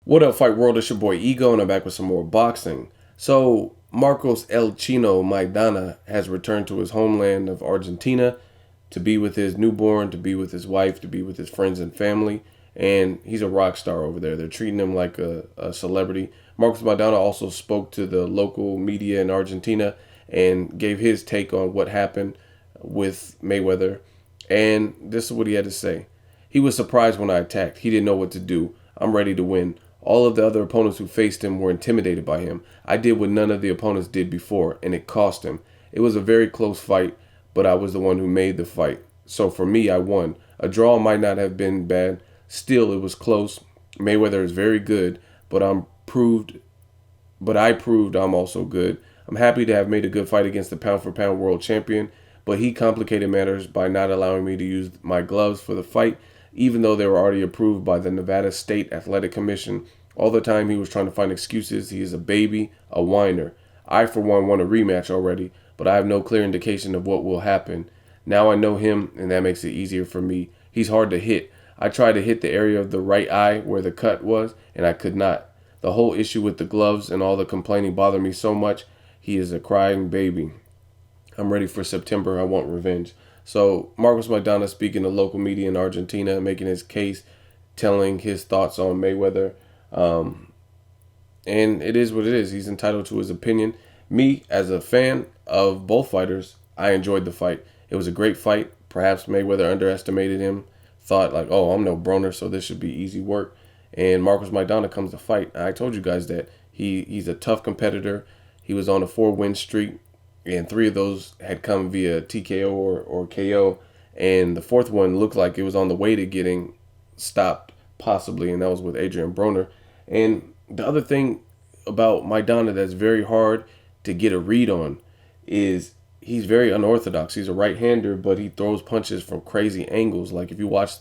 What up, Fight World? It's your boy Ego, and I'm back with some more boxing. So, Marcos El Chino Maidana has returned to his homeland of Argentina to be with his newborn, to be with his wife, to be with his friends and family, and he's a rock star over there. They're treating him like a celebrity. Marcos Maidana also spoke to the local media in Argentina and gave his take on what happened with Mayweather, and this is what he had to say. He was surprised when I attacked. He didn't know what to do. I'm ready to win. All of the other opponents who faced him were intimidated by him. I did what none of the opponents did before, and it cost him. It was a very close fight, but I was the one who made the fight. So for me, I won. A draw might not have been bad. Still, it was close. Mayweather is very good, but I proved I'm also good. I'm happy to have made a good fight against the pound for pound world champion, but he complicated matters by not allowing me to use my gloves for the fight, even though they were already approved by the Nevada State Athletic Commission. All the time he was trying to find excuses. He is a baby, a whiner. I, for one, want a rematch already, but I have no clear indication of what will happen. Now I know him, and that makes it easier for me. He's hard to hit. I tried to hit the area of the right eye where the cut was, and I could not. The whole issue with the gloves and all the complaining bothered me so much. He is a crying baby. I'm ready for September. I want revenge. So Marcos Maidana speaking to local media in Argentina, making his case, telling his thoughts on Mayweather. Um, and it is what it is. He's entitled to his opinion. Me, as a fan of both fighters, I enjoyed the fight. It was a great fight. Perhaps Mayweather underestimated him, thought like, oh, I'm no Broner, so this should be easy work. And Marcos Maidana comes to fight. I told you guys that he's a tough competitor. He was on a 4-win streak, and 3 of those had come via TKO or KO, and the fourth one looked like it was on the way to getting stopped, possibly, and that was with Adrian Broner. And the other thing about Maidana that's very hard to get a read on is he's very unorthodox. He's a right-hander, but he throws punches from crazy angles. Like if you watch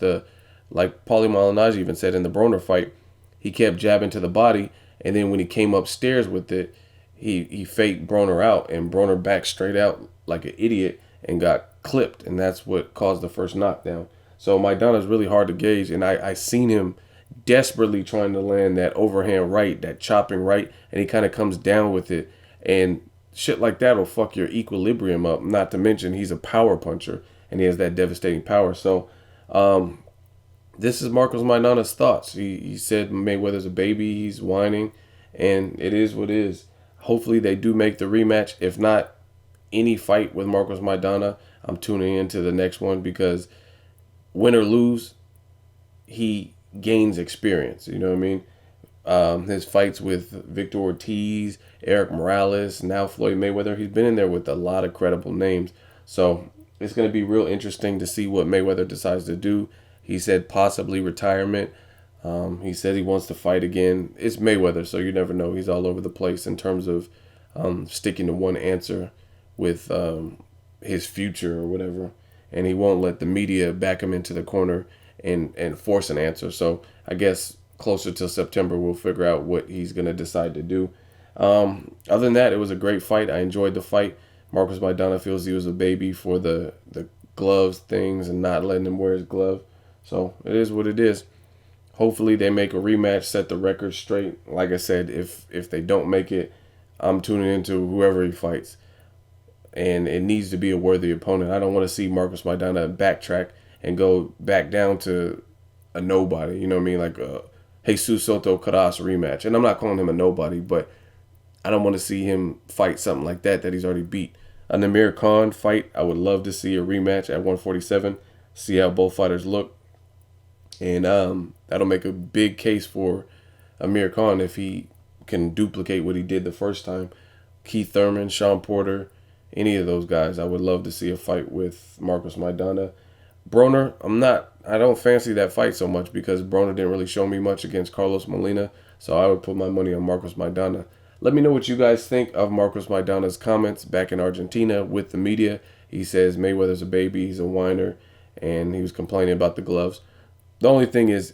like Paulie Malignaggi even said in the Broner fight, he kept jabbing to the body, and then when he came upstairs with it, he faked Broner out, and Broner backed straight out like an idiot and got clipped, and that's what caused the first knockdown. So Maidana's really hard to gauge, and I seen him desperately trying to land that overhand right, that chopping right, and he kind of comes down with it, and shit like that will fuck your equilibrium up. Not to mention he's a power puncher, and he has that devastating power. So this is Marcos Maidana's thoughts. He said Mayweather's a baby, he's whining, and it is what it is. Hopefully they do make the rematch. If not, any fight with Marcos Maidana, I'm tuning into the next one because win or lose, he gains experience. You know what I mean? His fights with Victor Ortiz, Eric Morales, now Floyd Mayweather, he's been in there with a lot of credible names. So it's going to be real interesting to see what Mayweather decides to do. He said possibly retirement. He said he wants to fight again. It's Mayweather, so you never know. He's all over the place in terms of sticking to one answer with his future or whatever. And he won't let the media back him into the corner and force an answer. So I guess closer to September, we'll figure out what he's going to decide to do. Other than that, it was a great fight. I enjoyed the fight. Marcos Maidana feels he was a baby for the gloves things and not letting him wear his glove. So it is what it is. Hopefully they make a rematch, set the record straight. Like I said, if they don't make it, I'm tuning into whoever he fights. And it needs to be a worthy opponent. I don't want to see Marcos Maidana backtrack and go back down to a nobody. You know what I mean? Like a Jesus Soto Caras rematch. And I'm not calling him a nobody, but I don't want to see him fight something like that he's already beat. An Amir Khan fight, I would love to see a rematch at 147. See how both fighters look. And that'll make a big case for Amir Khan if he can duplicate what he did the first time. Keith Thurman, Sean Porter, any of those guys. I would love to see a fight with Marcos Maidana. Broner, I don't fancy that fight so much because Broner didn't really show me much against Carlos Molina. So I would put my money on Marcos Maidana. Let me know what you guys think of Marcos Maidana's comments back in Argentina with the media. He says Mayweather's a baby, he's a whiner, and he was complaining about the gloves. The only thing is,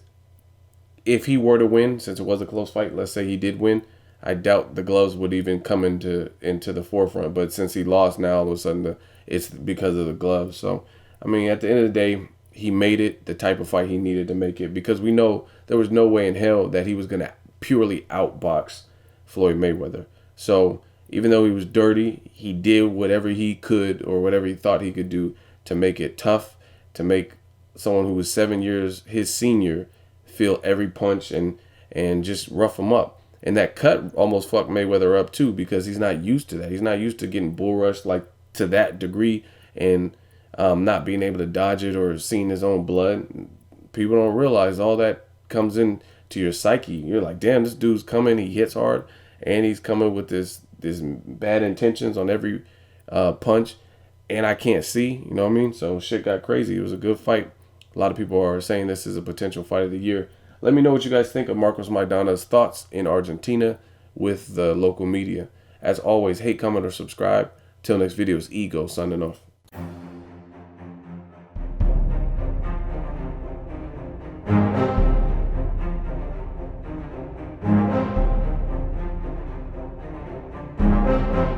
if he were to win, since it was a close fight, let's say he did win, I doubt the gloves would even come into the forefront. But since he lost, now all of a sudden it's because of the gloves. So, I mean, at the end of the day, he made it the type of fight he needed to make it because we know there was no way in hell that he was going to purely outbox Floyd Mayweather. So even though he was dirty, he did whatever he could or whatever he thought he could do to make it tough, to make someone who was 7 years his senior feel every punch and just rough him up. And that cut almost fucked Mayweather up too because he's not used to that. He's not used to getting bull rushed like to that degree and not being able to dodge it or seeing his own blood. People don't realize all that comes in to your psyche. You're like, damn, this dude's coming. He hits hard, and he's coming with this bad intentions on every punch, and I can't see. You know what I mean? So shit got crazy. It was a good fight. A lot of people are saying this is a potential fight of the year. Let me know what you guys think of Marcos Maidana's thoughts in Argentina with the local media. As always, hate, comment, or subscribe. Till next video, it's Ego signing off.